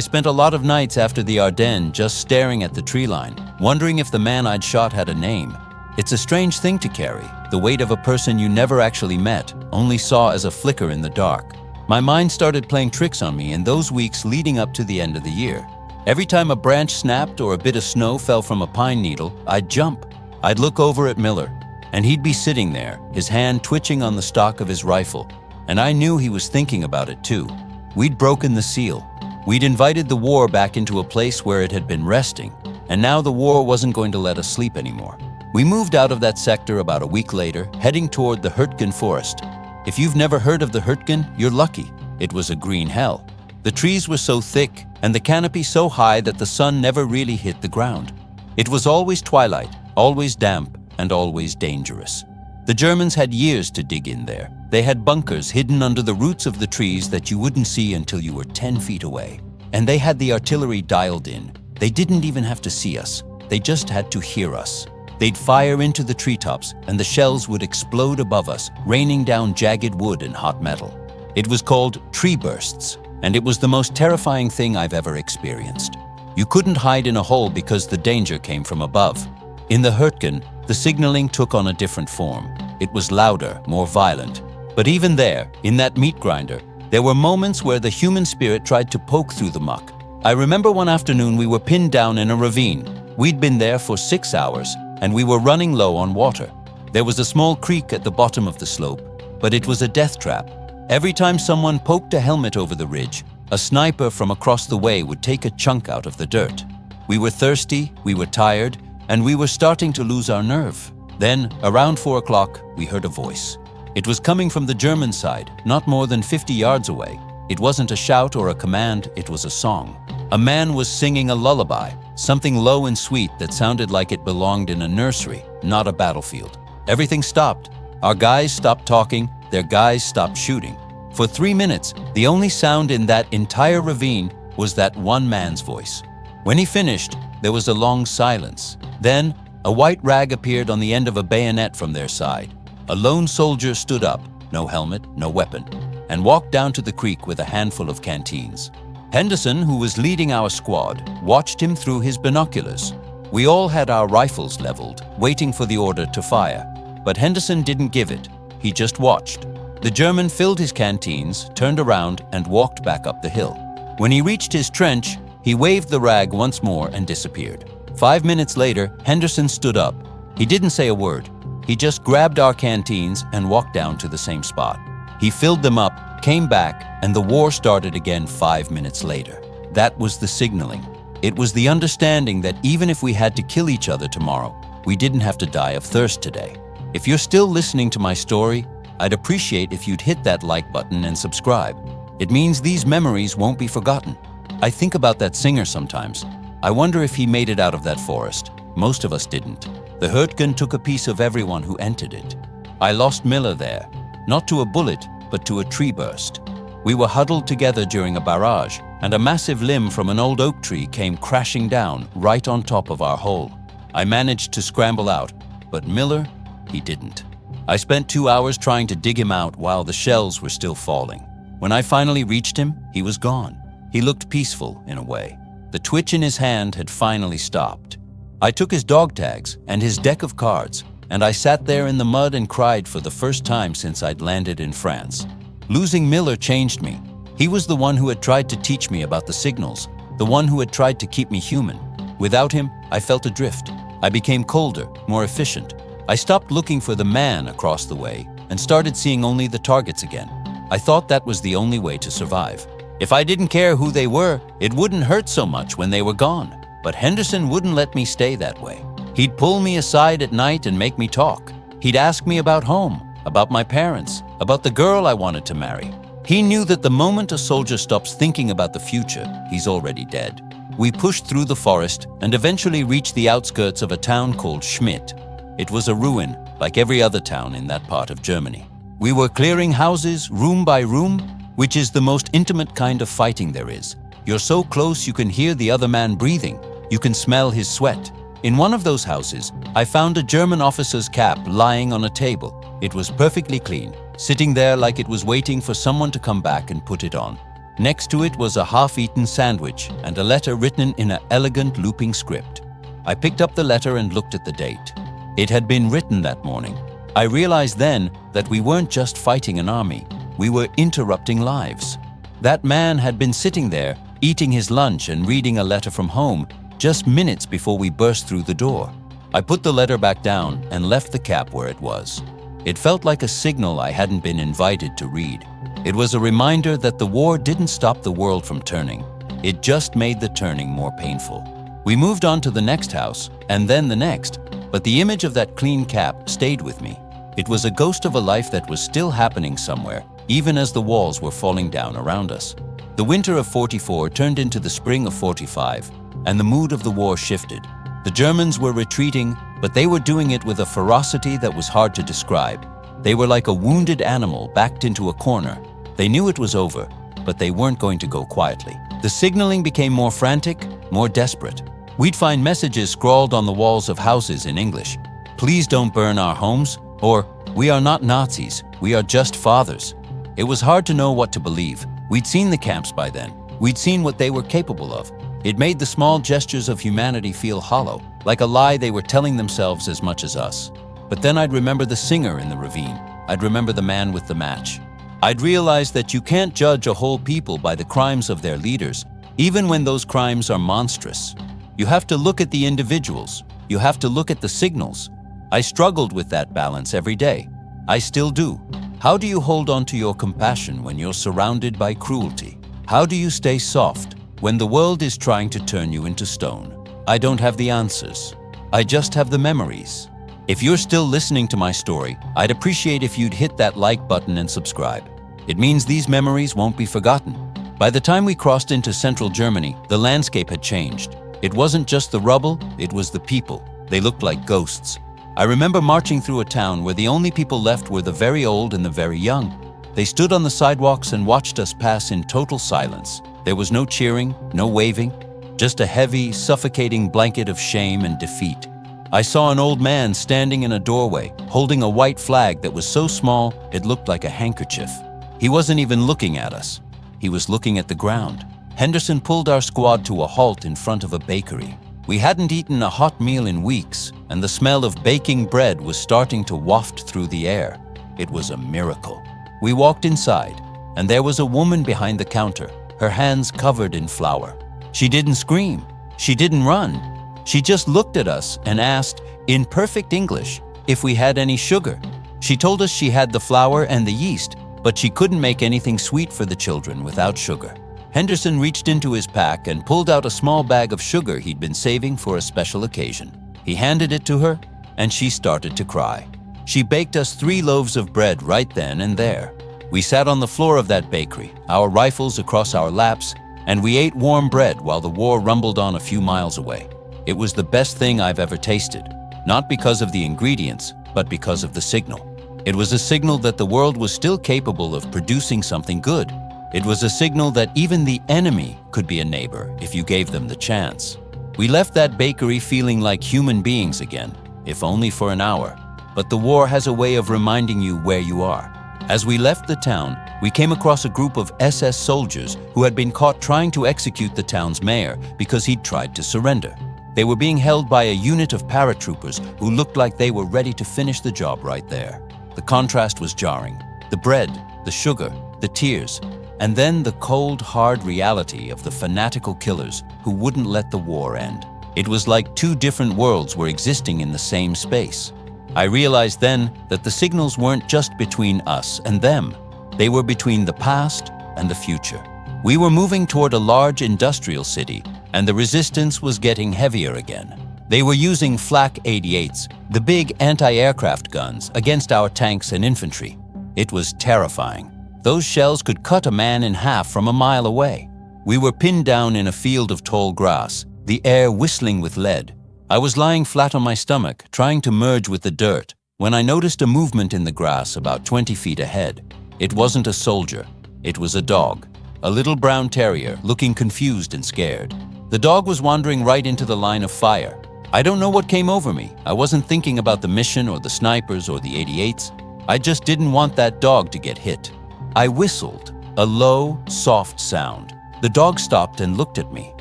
spent a lot of nights after the Ardennes just staring at the tree line, wondering if the man I'd shot had a name. It's a strange thing to carry, the weight of a person you never actually met, only saw as a flicker in the dark. My mind started playing tricks on me in those weeks leading up to the end of the year. Every time a branch snapped or a bit of snow fell from a pine needle, I'd jump. I'd look over at Miller, and he'd be sitting there, his hand twitching on the stock of his rifle. And I knew he was thinking about it too. We'd broken the seal. We'd invited the war back into a place where it had been resting, and now the war wasn't going to let us sleep anymore. We moved out of that sector about a week later, heading toward the Hurtgen forest. If you've never heard of the Hurtgen, you're lucky. It was a green hell. The trees were so thick, and the canopy so high that the sun never really hit the ground. It was always twilight, always damp, and always dangerous. The Germans had years to dig in there. They had bunkers hidden under the roots of the trees that you wouldn't see until you were 10 feet away. And they had the artillery dialed in. They didn't even have to see us. They just had to hear us. They'd fire into the treetops, and the shells would explode above us, raining down jagged wood and hot metal. It was called tree bursts, and it was the most terrifying thing I've ever experienced. You couldn't hide in a hole because the danger came from above. In the Hurtgen, the signaling took on a different form. It was louder, more violent. But even there, in that meat grinder, there were moments where the human spirit tried to poke through the muck. I remember one afternoon we were pinned down in a ravine. We'd been there for 6 hours, and we were running low on water. There was a small creek at the bottom of the slope, but it was a death trap. Every time someone poked a helmet over the ridge, a sniper from across the way would take a chunk out of the dirt. We were thirsty, we were tired, and we were starting to lose our nerve. Then, around 4 o'clock, we heard a voice. It was coming from the German side, not more than 50 yards away. It wasn't a shout or a command, it was a song. A man was singing a lullaby, something low and sweet that sounded like it belonged in a nursery, not a battlefield. Everything stopped. Our guys stopped talking, their guys stopped shooting. For 3 minutes, the only sound in that entire ravine was that one man's voice. When he finished, there was a long silence. Then, a white rag appeared on the end of a bayonet from their side. A lone soldier stood up, no helmet, no weapon, and walked down to the creek with a handful of canteens. Henderson, who was leading our squad, watched him through his binoculars. We all had our rifles leveled, waiting for the order to fire. But Henderson didn't give it. He just watched. The German filled his canteens, turned around, and walked back up the hill. When he reached his trench, he waved the rag once more and disappeared. 5 minutes later, Henderson stood up. He didn't say a word. He just grabbed our canteens and walked down to the same spot. He filled them up, came back, and the war started again 5 minutes later. That was the signaling. It was the understanding that even if we had to kill each other tomorrow, we didn't have to die of thirst today. If you're still listening to my story, I'd appreciate if you'd hit that like button and subscribe. It means these memories won't be forgotten. I think about that singer sometimes. I wonder if he made it out of that forest. Most of us didn't. The Hurtgen took a piece of everyone who entered it. I lost Miller there, not to a bullet, but to a tree burst. We were huddled together during a barrage, and a massive limb from an old oak tree came crashing down right on top of our hole. I managed to scramble out, but Miller, he didn't. I spent 2 hours trying to dig him out while the shells were still falling. When I finally reached him, he was gone. He looked peaceful in a way. The twitch in his hand had finally stopped. I took his dog tags and his deck of cards, and I sat there in the mud and cried for the first time since I'd landed in France. Losing Miller changed me. He was the one who had tried to teach me about the signals, the one who had tried to keep me human. Without him, I felt adrift. I became colder, more efficient. I stopped looking for the man across the way and started seeing only the targets again. I thought that was the only way to survive. If I didn't care who they were, it wouldn't hurt so much when they were gone. But Henderson wouldn't let me stay that way. He'd pull me aside at night and make me talk. He'd ask me about home, about my parents, about the girl I wanted to marry. He knew that the moment a soldier stops thinking about the future, he's already dead. We pushed through the forest and eventually reached the outskirts of a town called Schmidt. It was a ruin, like every other town in that part of Germany. We were clearing houses room by room, which is the most intimate kind of fighting there is. You're so close you can hear the other man breathing. You can smell his sweat. In one of those houses, I found a German officer's cap lying on a table. It was perfectly clean, sitting there like it was waiting for someone to come back and put it on. Next to it was a half-eaten sandwich and a letter written in an elegant looping script. I picked up the letter and looked at the date. It had been written that morning. I realized then that we weren't just fighting an army, we were interrupting lives. That man had been sitting there, eating his lunch and reading a letter from home, just minutes before we burst through the door. I put the letter back down and left the cap where it was. It felt like a signal I hadn't been invited to read. It was a reminder that the war didn't stop the world from turning. It just made the turning more painful. We moved on to the next house, and then the next, but the image of that clean cap stayed with me. It was a ghost of a life that was still happening somewhere, even as the walls were falling down around us. The winter of '44 turned into the spring of '45, and the mood of the war shifted. The Germans were retreating, but they were doing it with a ferocity that was hard to describe. They were like a wounded animal backed into a corner. They knew it was over, but they weren't going to go quietly. The signaling became more frantic, more desperate. We'd find messages scrawled on the walls of houses in English. "Please don't burn our homes," or "We are not Nazis, we are just fathers." It was hard to know what to believe. We'd seen the camps by then. We'd seen what they were capable of. It made the small gestures of humanity feel hollow, like a lie they were telling themselves as much as us. But then I'd remember the singer in the ravine. I'd remember the man with the match. I'd realize that you can't judge a whole people by the crimes of their leaders, even when those crimes are monstrous. You have to look at the individuals. You have to look at the signals. I struggled with that balance every day. I still do. How do you hold on to your compassion when you're surrounded by cruelty? How do you stay soft when the world is trying to turn you into stone? I don't have the answers. I just have the memories. If you're still listening to my story, I'd appreciate if you'd hit that like button and subscribe. It means these memories won't be forgotten. By the time we crossed into central Germany, the landscape had changed. It wasn't just the rubble, it was the people. They looked like ghosts. I remember marching through a town where the only people left were the very old and the very young. They stood on the sidewalks and watched us pass in total silence. There was no cheering, no waving, just a heavy, suffocating blanket of shame and defeat. I saw an old man standing in a doorway, holding a white flag that was so small it looked like a handkerchief. He wasn't even looking at us. He was looking at the ground. Henderson pulled our squad to a halt in front of a bakery. We hadn't eaten a hot meal in weeks, and the smell of baking bread was starting to waft through the air. It was a miracle. We walked inside, and there was a woman behind the counter, her hands covered in flour. She didn't scream. She didn't run. She just looked at us and asked, in perfect English, if we had any sugar. She told us she had the flour and the yeast, but she couldn't make anything sweet for the children without sugar. Henderson reached into his pack and pulled out a small bag of sugar he'd been saving for a special occasion. He handed it to her, and she started to cry. She baked us 3 loaves of bread right then and there. We sat on the floor of that bakery, our rifles across our laps, and we ate warm bread while the war rumbled on a few miles away. It was the best thing I've ever tasted, not because of the ingredients, but because of the signal. It was a signal that the world was still capable of producing something good. It was a signal that even the enemy could be a neighbor if you gave them the chance. We left that bakery feeling like human beings again, if only for an hour. But the war has a way of reminding you where you are. As we left the town, we came across a group of SS soldiers who had been caught trying to execute the town's mayor because he'd tried to surrender. They were being held by a unit of paratroopers who looked like they were ready to finish the job right there. The contrast was jarring. The bread, the sugar, the tears, and then the cold, hard reality of the fanatical killers who wouldn't let the war end. It was like two different worlds were existing in the same space. I realized then that the signals weren't just between us and them. They were between the past and the future. We were moving toward a large industrial city, and the resistance was getting heavier again. They were using Flak 88s, the big anti-aircraft guns, against our tanks and infantry. It was terrifying. Those shells could cut a man in half from a mile away. We were pinned down in a field of tall grass, the air whistling with lead. I was lying flat on my stomach, trying to merge with the dirt, when I noticed a movement in the grass about 20 feet ahead. It wasn't a soldier. It was a dog, a little brown terrier, looking confused and scared. The dog was wandering right into the line of fire. I don't know what came over me. I wasn't thinking about the mission or the snipers or the 88s. I just didn't want that dog to get hit. I whistled, a low, soft sound. The dog stopped and looked at me.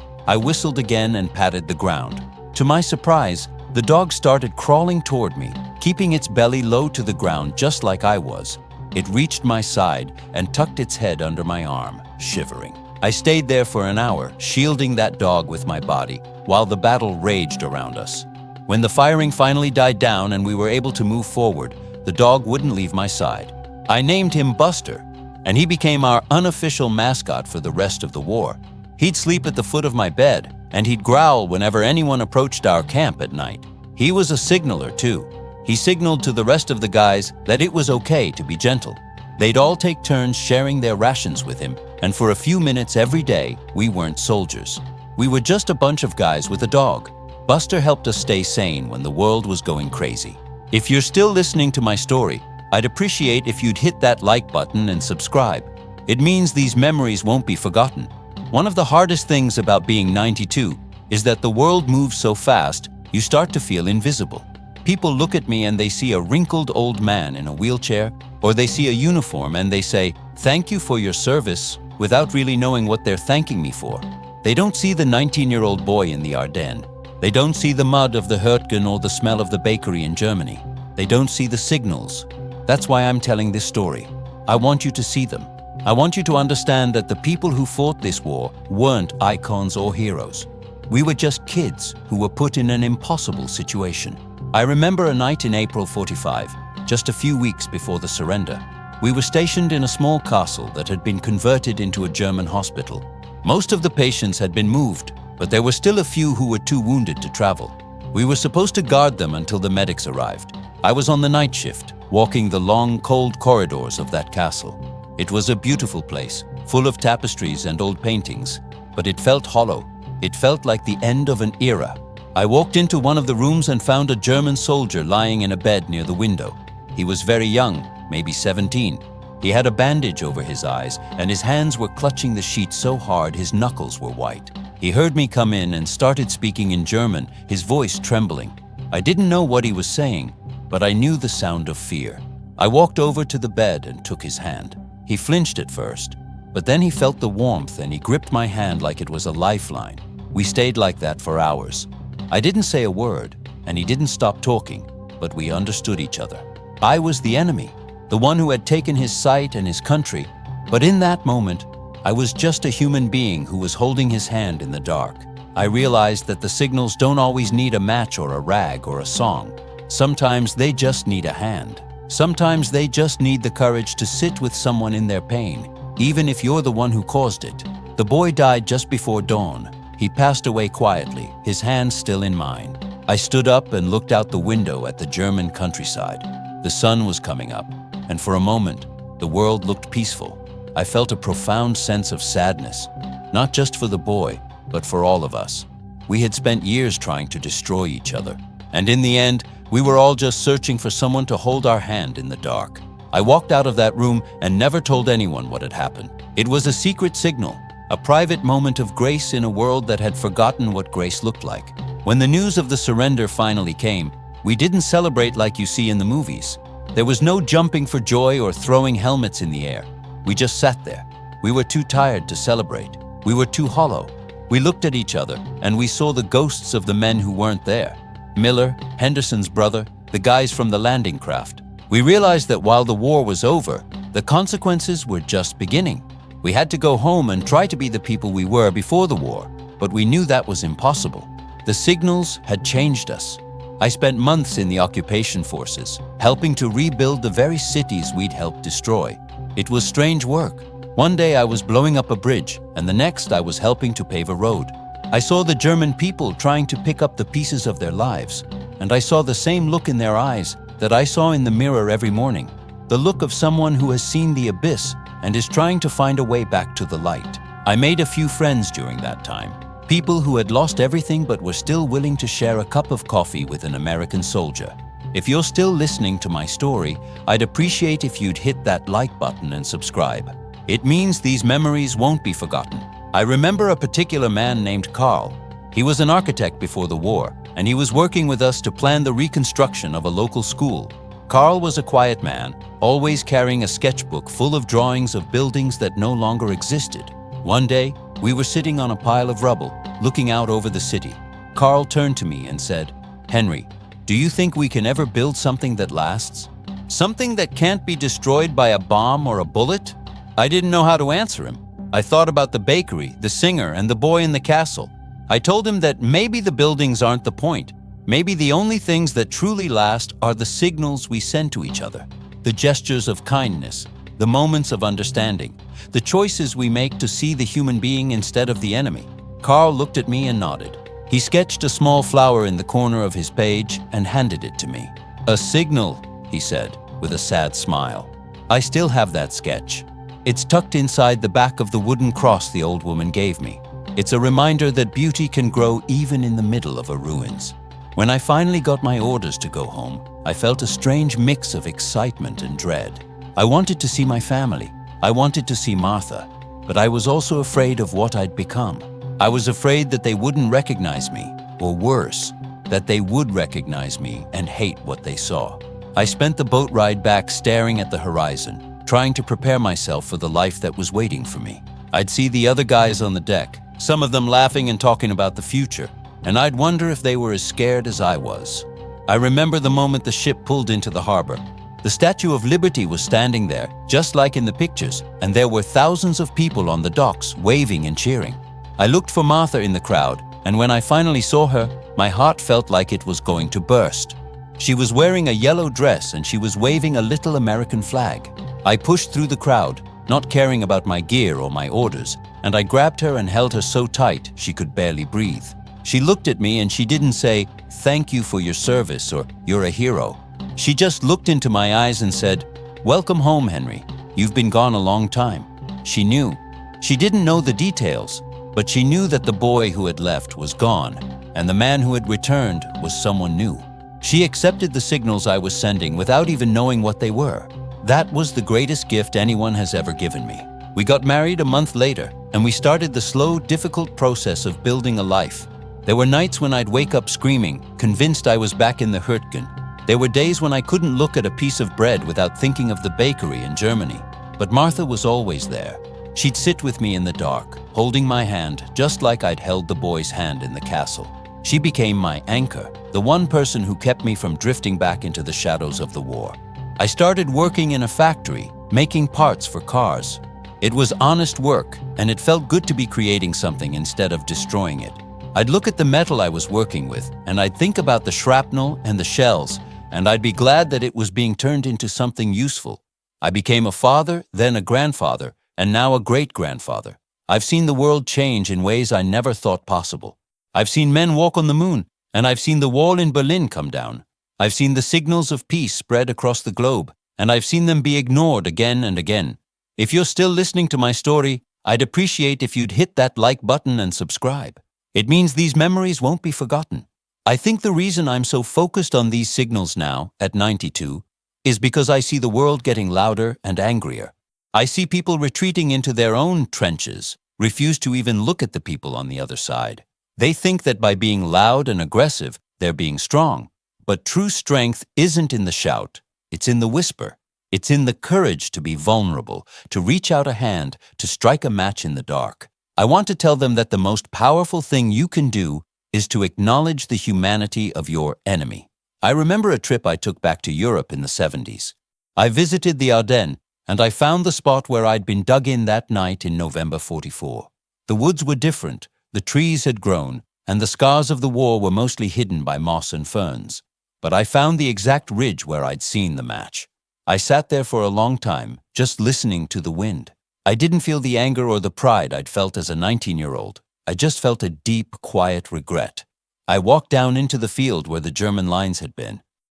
I whistled again and patted the ground. To my surprise, the dog started crawling toward me, keeping its belly low to the ground just like I was. It reached my side and tucked its head under my arm, shivering. I stayed there for an hour, shielding that dog with my body, while the battle raged around us. When the firing finally died down and we were able to move forward, the dog wouldn't leave my side. I named him Buster, and he became our unofficial mascot for the rest of the war. He'd sleep at the foot of my bed, and he'd growl whenever anyone approached our camp at night. He was a signaler too. He signaled to the rest of the guys that it was okay to be gentle. They'd all take turns sharing their rations with him, and for a few minutes every day, we weren't soldiers. We were just a bunch of guys with a dog. Buster helped us stay sane when the world was going crazy. If you're still listening to my story, I'd appreciate if you'd hit that like button and subscribe. It means these memories won't be forgotten. One of the hardest things about being 92 is that the world moves so fast, you start to feel invisible. People look at me and they see a wrinkled old man in a wheelchair, or they see a uniform and they say, "Thank you for your service," without really knowing what they're thanking me for. They don't see the 19-year-old boy in the Ardennes. They don't see the mud of the Hurtgen or the smell of the bakery in Germany. They don't see the signals. That's why I'm telling this story. I want you to see them. I want you to understand that the people who fought this war weren't icons or heroes. We were just kids who were put in an impossible situation. I remember a night in April '45, just a few weeks before the surrender. We were stationed in a small castle that had been converted into a German hospital. Most of the patients had been moved, but there were still a few who were too wounded to travel. We were supposed to guard them until the medics arrived. I was on the night shift, walking the long, cold corridors of that castle. It was a beautiful place, full of tapestries and old paintings, but it felt hollow. It felt like the end of an era. I walked into one of the rooms and found a German soldier lying in a bed near the window. He was very young, maybe 17. He had a bandage over his eyes, and his hands were clutching the sheet so hard his knuckles were white. He heard me come in and started speaking in German, his voice trembling. I didn't know what he was saying, but I knew the sound of fear. I walked over to the bed and took his hand. He flinched at first, but then he felt the warmth and he gripped my hand like it was a lifeline. We stayed like that for hours. I didn't say a word, and he didn't stop talking, but we understood each other. I was the enemy, the one who had taken his sight and his country, but in that moment, I was just a human being who was holding his hand in the dark. I realized that the signals don't always need a match or a rag or a song. Sometimes they just need a hand. Sometimes they just need the courage to sit with someone in their pain, even if you're the one who caused it. The boy died just before dawn. He passed away quietly, his hand still in mine. I stood up and looked out the window at the German countryside. The sun was coming up, and for a moment, the world looked peaceful. I felt a profound sense of sadness, not just for the boy, but for all of us. We had spent years trying to destroy each other, and in the end, We were all just searching for someone to hold our hand in the dark. I walked out of that room and never told anyone what had happened. It was a secret signal, a private moment of grace in a world that had forgotten what grace looked like. When the news of the surrender finally came, we didn't celebrate like you see in the movies. There was no jumping for joy or throwing helmets in the air. We just sat there. We were too tired to celebrate. We were too hollow. We looked at each other and we saw the ghosts of the men who weren't there. Miller, Henderson's brother, the guys from the landing craft. We realized that while the war was over, the consequences were just beginning. We had to go home and try to be the people we were before the war, but we knew that was impossible. The signals had changed us. I spent months in the occupation forces, helping to rebuild the very cities we'd helped destroy. It was strange work. One day I was blowing up a bridge, and the next I was helping to pave a road. I saw the German people trying to pick up the pieces of their lives, and I saw the same look in their eyes that I saw in the mirror every morning, the look of someone who has seen the abyss and is trying to find a way back to the light. I made a few friends during that time, people who had lost everything but were still willing to share a cup of coffee with an American soldier. If you're still listening to my story, I'd appreciate if you'd hit that like button and subscribe. It means these memories won't be forgotten. I remember a particular man named Carl. He was an architect before the war, and he was working with us to plan the reconstruction of a local school. Carl was a quiet man, always carrying a sketchbook full of drawings of buildings that no longer existed. One day, we were sitting on a pile of rubble, looking out over the city. Carl turned to me and said, "Henry, do you think we can ever build something that lasts? Something that can't be destroyed by a bomb or a bullet?" I didn't know how to answer him. I thought about the bakery, the singer, and the boy in the castle. I told him that maybe the buildings aren't the point. Maybe the only things that truly last are the signals we send to each other, the gestures of kindness, the moments of understanding, the choices we make to see the human being instead of the enemy. Carl looked at me and nodded. He sketched a small flower in the corner of his page and handed it to me. "A signal," he said, with a sad smile. I still have that sketch. It's tucked inside the back of the wooden cross the old woman gave me. It's a reminder that beauty can grow even in the middle of a ruins. When I finally got my orders to go home, I felt a strange mix of excitement and dread. I wanted to see my family. I wanted to see Martha, but I was also afraid of what I'd become. I was afraid that they wouldn't recognize me, or worse, that they would recognize me and hate what they saw. I spent the boat ride back staring at the horizon, trying to prepare myself for the life that was waiting for me. I'd see the other guys on the deck, some of them laughing and talking about the future, and I'd wonder if they were as scared as I was. I remember the moment the ship pulled into the harbor. The Statue of Liberty was standing there, just like in the pictures, and there were thousands of people on the docks waving and cheering. I looked for Martha in the crowd, and when I finally saw her, my heart felt like it was going to burst. She was wearing a yellow dress and she was waving a little American flag. I pushed through the crowd, not caring about my gear or my orders, and I grabbed her and held her so tight she could barely breathe. She looked at me and she didn't say, "Thank you for your service" or "You're a hero." She just looked into my eyes and said, "Welcome home, Henry. You've been gone a long time." She knew. She didn't know the details, but she knew that the boy who had left was gone, and the man who had returned was someone new. She accepted the signals I was sending without even knowing what they were. That was the greatest gift anyone has ever given me. We got married a month later, and we started the slow, difficult process of building a life. There were nights when I'd wake up screaming, convinced I was back in the Hurtgen. There were days when I couldn't look at a piece of bread without thinking of the bakery in Germany. But Martha was always there. She'd sit with me in the dark, holding my hand just like I'd held the boy's hand in the castle. She became my anchor, the one person who kept me from drifting back into the shadows of the war. I started working in a factory, making parts for cars. It was honest work, and it felt good to be creating something instead of destroying it. I'd look at the metal I was working with, and I'd think about the shrapnel and the shells, and I'd be glad that it was being turned into something useful. I became a father, then a grandfather, and now a great-grandfather. I've seen the world change in ways I never thought possible. I've seen men walk on the moon, and I've seen the wall in Berlin come down. I've seen the signals of peace spread across the globe, and I've seen them be ignored again and again. If you're still listening to my story, I'd appreciate if you'd hit that like button and subscribe. It means these memories won't be forgotten. I think the reason I'm so focused on these signals now, at 92, is because I see the world getting louder and angrier. I see people retreating into their own trenches, refuse to even look at the people on the other side. They think that by being loud and aggressive, they're being strong. But true strength isn't in the shout, it's in the whisper. It's in the courage to be vulnerable, to reach out a hand, to strike a match in the dark. I want to tell them that the most powerful thing you can do is to acknowledge the humanity of your enemy. I remember a trip I took back to Europe in the 70s. I visited the Ardennes, and I found the spot where I'd been dug in that night in November 44. The woods were different, the trees had grown, and the scars of the war were mostly hidden by moss and ferns. But I found the exact ridge where I'd seen the match. I sat there for a long time, just listening to the wind. I didn't feel the anger or the pride I'd felt as a 19-year-old. I just felt a deep, quiet regret. I walked down into the field where the German lines had been.